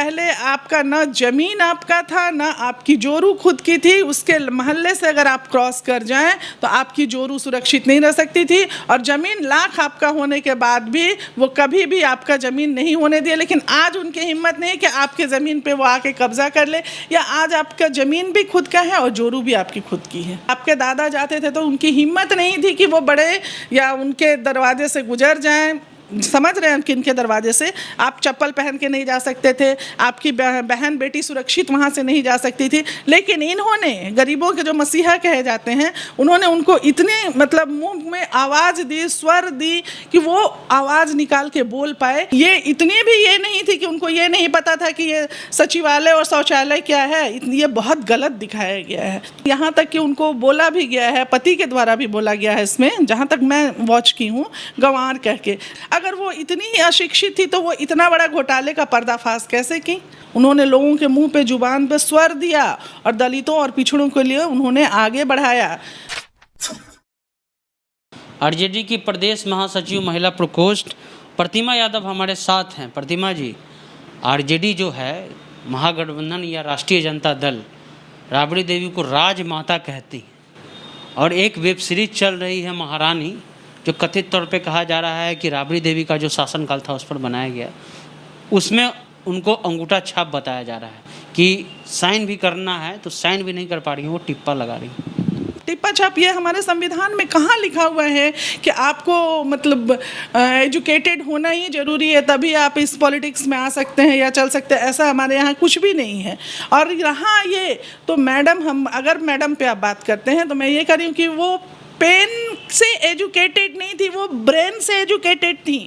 पहले आपका न ज़मीन आपका था, न आपकी जोरू खुद की थी। उसके महल्ले से अगर आप क्रॉस कर जाएं तो आपकी जोरू सुरक्षित नहीं रह सकती थी, और ज़मीन लाख आपका होने के बाद भी वो कभी भी आपका ज़मीन नहीं होने दिया। लेकिन आज उनकी हिम्मत नहीं कि आपके ज़मीन पे वो आके कब्ज़ा कर ले, या आज आपका ज़मीन भी खुद का है और जोरू भी आपकी खुद की है। आपके दादा जाते थे तो उनकी हिम्मत नहीं थी कि वो बड़े या उनके दरवाजे से गुजर जाएं। समझ रहे हैं किन के दरवाजे से? आप चप्पल पहन के नहीं जा सकते थे, आपकी बहन बेटी सुरक्षित वहाँ से नहीं जा सकती थी। लेकिन इन्होंने, गरीबों के जो मसीहा कहे जाते हैं, उन्होंने उनको इतने मतलब मुंह में आवाज़ दी, स्वर दी कि वो आवाज़ निकाल के बोल पाए। ये इतनी भी ये नहीं थी कि उनको ये नहीं पता था कि ये सचिवालय और शौचालय क्या है। ये बहुत गलत दिखाया गया है। यहाँ तक कि उनको बोला भी गया है, पति के द्वारा भी बोला गया है इसमें, जहाँ तक मैं वॉच की हूँ, गंवार कह के। अगर वो इतनी ही अशिक्षित थी तो वो इतना बड़ा घोटाले का पर्दाफाश कैसे की? उन्होंने लोगों के मुंह पे, जुबान पे स्वर दिया और दलितों और पिछड़ों के लिए उन्होंने आगे बढ़ाया। आरजेडी की प्रदेश महासचिव महिला प्रकोष्ठ प्रतिमा यादव हमारे साथ हैं। प्रतिमा जी, आरजेडी जो है महागठबंधन या राष्ट्रीय जनता दल राबड़ी देवी को राजमाता कहती, और एक वेब सीरीज चल रही है महारानी, जो कथित तौर पे कहा जा रहा है कि राबड़ी देवी का जो शासनकाल था उस पर बनाया गया, उसमें उनको अंगूठा छाप बताया जा रहा है कि साइन भी करना है तो साइन भी नहीं कर पा रही हैं, वो टिप्पा लगा रही हैं। टिप्पा छाप ये हमारे संविधान में कहाँ लिखा हुआ है कि आपको मतलब एजुकेटेड होना ही ज़रूरी है, तभी आप इस पॉलिटिक्स में आ सकते हैं या चल सकते हैं? ऐसा हमारे यहाँ कुछ भी नहीं है। और यहाँ ये तो मैडम, हम अगर मैडम पे आप बात करते हैं तो मैं ये कह रही हूँ कि वो पेन से एजुकेटेड नहीं थी, वो ब्रेन से एजुकेटेड थी।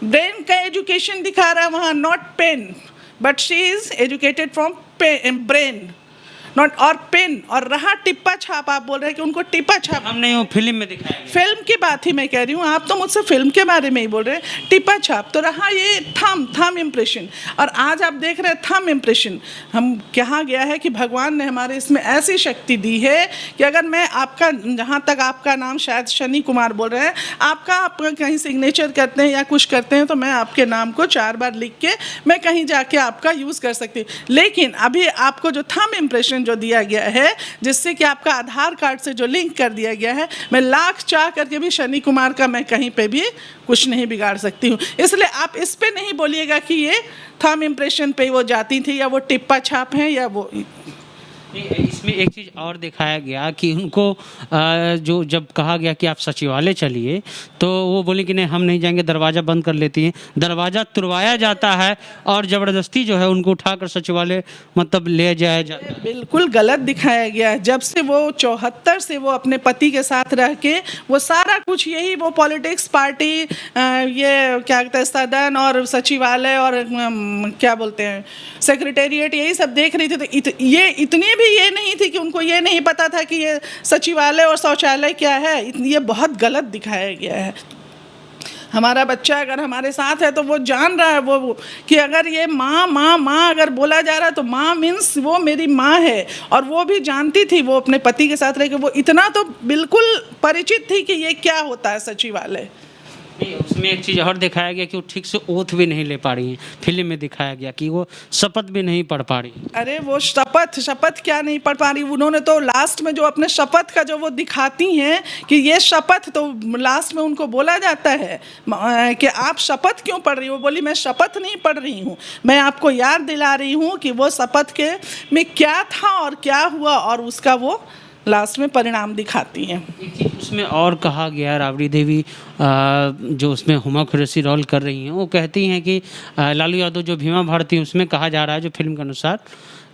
ब्रेन का एजुकेशन दिखा रहा है वहाँ, not pain, but she is educated from brain, not और पेन। और रहा टिप्पा छाप, आप बोल रहे हैं कि उनको टिप्पा छाप, हमने वो फिल्म में दिखाया, फिल्म की बात ही मैं कह रही हूँ, आप तो मुझसे फिल्म के बारे में ही बोल रहे हैं। टिप्पा छाप तो रहा ये थम इम्प्रेशन, और आज आप देख रहे हैं थम इम्प्रेशन। हम कहा गया है कि भगवान ने हमारे इसमें ऐसी शक्ति दी है कि अगर मैं आपका, जहाँ तक आपका नाम शायद शनि कुमार बोल रहे हैं, आपका कहीं सिग्नेचर करते हैं या कुछ करते हैं तो मैं आपके नाम को 4 बार लिख के मैं कहीं जाके आपका यूज़ कर सकती हूँ। लेकिन अभी आपको जो थम इम्प्रेशन जो दिया गया है, जिससे कि आपका आधार कार्ड से जो लिंक कर दिया गया है, मैं लाख चाह करके भी शनि कुमार का मैं कहीं पे भी कुछ नहीं बिगाड़ सकती हूँ। इसलिए आप इस पे नहीं बोलिएगा कि ये थंब इम्प्रेशन पे वो जाती थी या वो टिप्पा छाप हैं या वो। इसमें एक चीज़ और दिखाया गया कि उनको जो जब कहा गया कि आप सचिवालय चलिए तो वो बोले कि नहीं हम नहीं जाएंगे, दरवाज़ा बंद कर लेती हैं। दरवाज़ा तुड़वाया जाता है और ज़बरदस्ती जो है उनको उठाकर सचिवालय मतलब ले जाया जाता है। बिल्कुल गलत दिखाया गया है। जब से वो 74 से वो अपने पति के साथ रह के वो सारा कुछ यही वो पॉलिटिक्स पार्टी, ये क्या कहते हैं, सदन और सचिवालय और क्या बोलते हैं सेक्रेटेरिएट, यही सब देख रही थी। तो ये इतनी भी ये नहीं थी कि उनको ये नहीं पता था कि ये सचिवालय और शौचालय क्या है। ये बहुत गलत दिखाया गया है। हमारा बच्चा अगर हमारे साथ है तो वो जान रहा है वो कि अगर ये माँ अगर बोला जा रहा है तो माँ मीन्स वो मेरी माँ है। और वो भी जानती थी, वो अपने पति के साथ रह के वो इतना तो बिल्कुल परिचित थी कि ये क्या होता है सचिवालय। उसमें एक चीज़ और दिखाया गया कि वो ठीक से ओथ भी नहीं ले पा रही हैं। फिल्म में दिखाया गया कि वो शपथ भी नहीं पढ़ पा रही। अरे वो शपथ क्या नहीं पढ़ पा रही, उन्होंने तो लास्ट में जो अपने शपथ का जो वो दिखाती हैं कि ये शपथ, तो लास्ट में उनको बोला जाता है कि आप शपथ क्यों पढ़ रही हो। बोली मैं शपथ नहीं पढ़ रही हूँ, मैं आपको याद दिला रही हूँ कि वो शपथ के में क्या था और क्या हुआ, और उसका वो लास्ट में परिणाम दिखाती हैं। उसमें और कहा गया, राबड़ी देवी जो उसमें हुमा कुरैशी रोल कर रही हैं, वो कहती हैं कि लालू यादव जो भीमा भारती, उसमें कहा जा रहा है जो फिल्म के अनुसार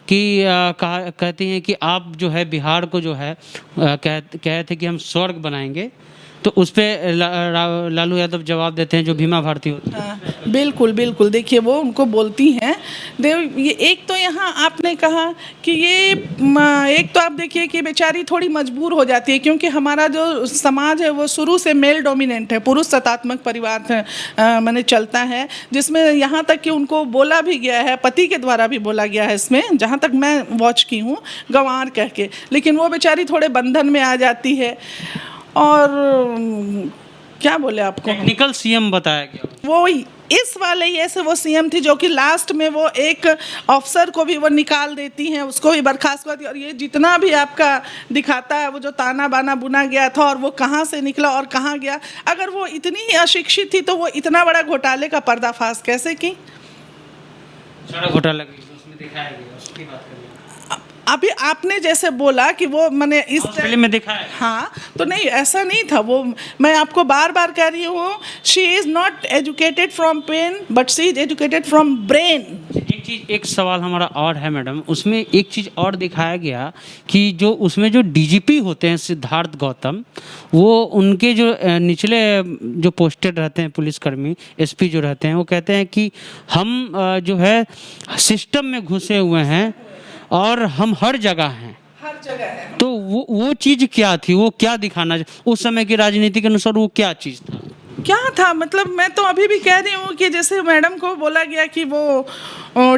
कि कहती हैं कि आप जो है बिहार को जो है कहे थे कि हम स्वर्ग बनाएंगे, तो उस पर लालू यादव जवाब देते हैं जो भीमा भारती होती है। हाँ, बिल्कुल बिल्कुल। देखिए वो उनको बोलती हैं ये एक तो यहाँ आपने कहा कि ये एक तो आप देखिए कि बेचारी थोड़ी मजबूर हो जाती है, क्योंकि हमारा जो समाज है वो शुरू से मेल डोमिनेंट है, पुरुष सत्तात्मक परिवार मैंने चलता है, जिसमें यहाँ तक कि उनको बोला भी गया है, पति के द्वारा भी बोला गया है इसमें, जहाँ तक मैं वॉच की हूँ, गंवार कह के। लेकिन वो बेचारी थोड़े बंधन में आ जाती है। और क्या बोले आपको, टेक्निकल सीएम बताया गया, वो इस वाले ये से वो सीएम थी जो कि लास्ट में वो एक अफसर को भी वो निकाल देती हैं, उसको भी बर्खास्त करती है। और ये जितना भी आपका दिखाता है वो जो ताना बाना बुना गया था और वो कहाँ से निकला और कहाँ गया, अगर वो इतनी ही अशिक्षित थी तो वो इतना बड़ा घोटाले का पर्दाफाश कैसे की? सारा घोटाला उसमें दिखाया गया, उसकी बात करें। अभी आपने जैसे बोला कि वो मैंने इस फिल्म में देखा है। हाँ, तो नहीं ऐसा नहीं था वो, मैं आपको बार बार कह रही हूँ, she is not educated from pen but she is educated from brain. एक सवाल हमारा और है मैडम, उसमें एक चीज़ और दिखाया गया कि जो उसमें जो डीजीपी होते हैं सिद्धार्थ गौतम, वो उनके जो निचले जो पोस्टेड रहते हैं पुलिसकर्मी, एसपी जो रहते हैं, वो कहते हैं कि हम जो है सिस्टम में घुसे हुए हैं और हम हर जगह हैं। हर जगह है। तो वो चीज़ क्या थी, वो क्या दिखाना उस समय की राजनीति के अनुसार वो क्या चीज़ था? क्या था मतलब, मैं तो अभी भी कह रही हूँ कि जैसे मैडम को बोला गया कि वो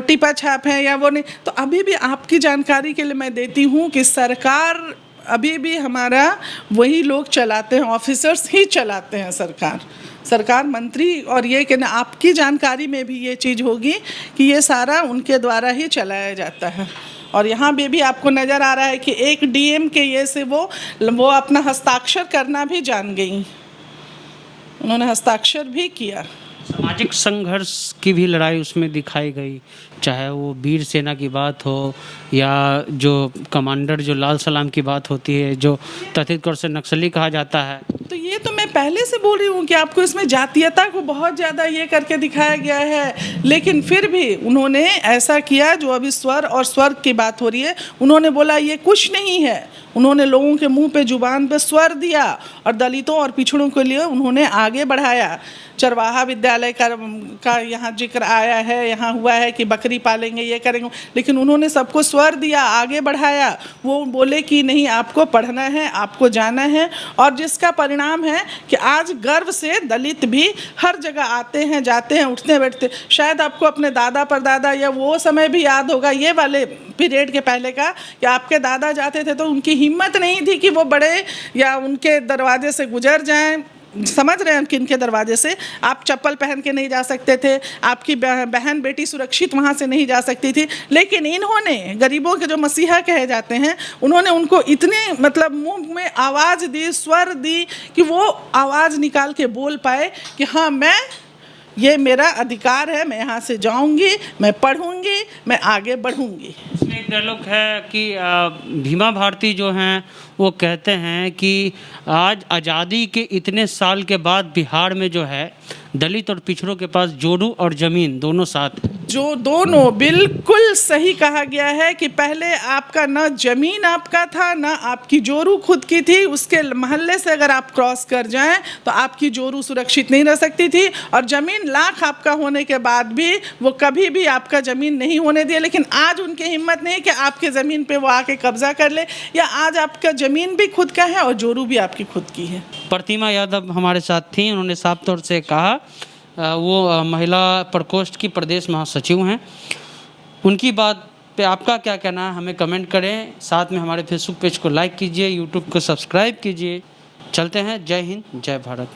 टिपा छाप है या वो नहीं, तो अभी भी आपकी जानकारी के लिए मैं देती हूँ कि सरकार अभी भी हमारा वही लोग चलाते हैं, ऑफिसर्स ही चलाते हैं सरकार मंत्री। और ये कि आपकी जानकारी में भी ये चीज़ होगी कि ये सारा उनके द्वारा ही चलाया जाता है। और यहाँ भी आपको नज़र आ रहा है कि एक डीएम के ये से वो अपना हस्ताक्षर करना भी जान गई, उन्होंने हस्ताक्षर भी किया। सामाजिक संघर्ष की भी लड़ाई उसमें दिखाई गई, चाहे वो वीर सेना की बात हो या जो कमांडर जो लाल सलाम की बात होती है, जो कथित तौर से नक्सली कहा जाता है। तो ये तो मैं पहले से बोल रही हूँ कि आपको इसमें जातीयता को बहुत ज़्यादा ये करके दिखाया गया है, लेकिन फिर भी उन्होंने ऐसा किया। जो अभी स्वर और स्वर्ग की बात हो रही है, उन्होंने बोला ये कुछ नहीं है, उन्होंने लोगों के मुंह पे जुबान पे स्वर दिया और दलितों और पिछड़ों के लिए उन्होंने आगे बढ़ाया। चरवाहा विद्यालय का यहाँ जिक्र आया है, यहाँ हुआ है कि बकरी पालेंगे, ये करेंगे, लेकिन उन्होंने सबको स्वर दिया, आगे बढ़ाया। वो बोले कि नहीं, आपको पढ़ना है, आपको जाना है। और जिसका परिणाम है कि आज गर्व से दलित भी हर जगह आते हैं, जाते हैं, उठते बैठते। शायद आपको अपने दादा परदादा या वो समय भी याद होगा, ये वाले पीरियड के पहले का, कि आपके दादा जाते थे तो उनकी हिम्मत नहीं थी कि वो बड़े या उनके दरवाजे से गुजर जाएं। समझ रहे हैं किन के दरवाजे से? आप चप्पल पहन के नहीं जा सकते थे, आपकी बहन बेटी सुरक्षित वहाँ से नहीं जा सकती थी। लेकिन इन्होंने, गरीबों के जो मसीहा कहे जाते हैं, उन्होंने उनको इतने मतलब मुंह में आवाज़ दी, स्वर दी कि वो आवाज़ निकाल के बोल पाए कि हाँ, ये मेरा अधिकार है, मैं यहाँ से जाऊँगी, मैं पढ़ूँगी, मैं आगे बढ़ूँगी। इसमें एक डायलॉग है कि भीमा भारती जो हैं वो कहते हैं कि आज आज़ादी के इतने साल के बाद बिहार में जो है दलित और पिछड़ों के पास जोरू और ज़मीन दोनों साथ हैं। जो दोनों बिल्कुल सही कहा गया है कि पहले आपका न ज़मीन आपका था, न आपकी जोरू खुद की थी। उसके मोहल्ले से अगर आप क्रॉस कर जाएं तो आपकी जोरू सुरक्षित नहीं रह सकती थी, और ज़मीन लाख आपका होने के बाद भी वो कभी भी आपका ज़मीन नहीं होने दिया। लेकिन आज उनकी हिम्मत नहीं कि आपके ज़मीन पे वो आके कब्जा कर ले, या आज आपका ज़मीन भी खुद का है और जोरू भी आपकी खुद की है। प्रतिमा यादव हमारे साथ थी, उन्होंने साफ तौर से कहा, वो महिला प्रकोष्ठ की प्रदेश महासचिव हैं। उनकी बात पे आपका क्या कहना है, हमें कमेंट करें। साथ में हमारे फेसबुक पेज को लाइक कीजिए, यूट्यूब को सब्सक्राइब कीजिए। चलते हैं। जय हिंद, जय भारत।